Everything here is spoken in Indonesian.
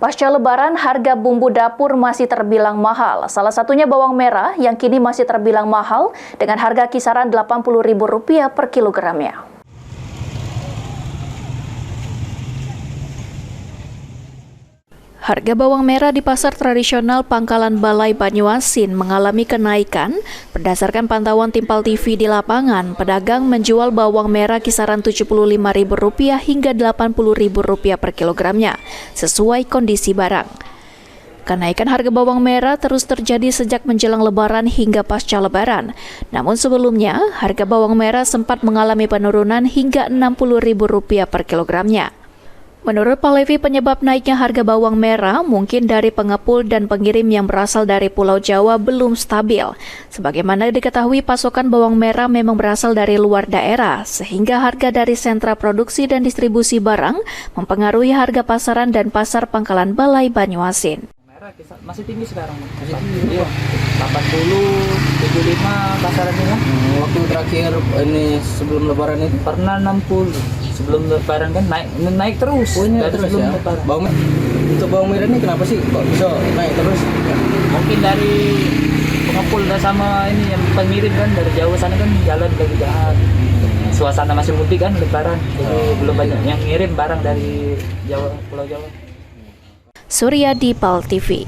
Pasca Lebaran, harga bumbu dapur masih terbilang mahal. Salah satunya bawang merah yang kini masih terbilang mahal dengan harga kisaran Rp80.000 per kilogramnya. Harga bawang merah di pasar tradisional Pangkalan Balai Banyuasin mengalami kenaikan. Berdasarkan pantauan Timpal TV di lapangan, pedagang menjual bawang merah kisaran Rp75.000 hingga Rp80.000 per kilogramnya, sesuai kondisi barang. Kenaikan harga bawang merah terus terjadi sejak menjelang Lebaran hingga pasca Lebaran. Namun sebelumnya, harga bawang merah sempat mengalami penurunan hingga Rp60.000 per kilogramnya. Menurut Pak Levi, penyebab naiknya harga bawang merah mungkin dari pengepul dan pengirim yang berasal dari Pulau Jawa belum stabil. Sebagaimana diketahui, pasokan bawang merah memang berasal dari luar daerah, sehingga harga dari sentra produksi dan distribusi barang mempengaruhi harga pasaran dan pasar Pangkalan Balai Banyuasin. Masih tinggi sekarang, masih tinggi. Iya. 80, 75 pasarannya kan. Waktu terakhir ini sebelum Lebaran itu pernah 60. Sebelum Lebaran kan naik terus. Terus ya. Untuk bawang merah ini kenapa sih kok bisa naik terus? Mungkin dari pengepul sama ini yang pengirim kan dari Jawa sana kan jalan lagi jahat. Suasana masih mudik kan Lebaran, jadi belum banyak yang ngirim barang dari Jawa, Pulau Jawa. Surya di PAL TV.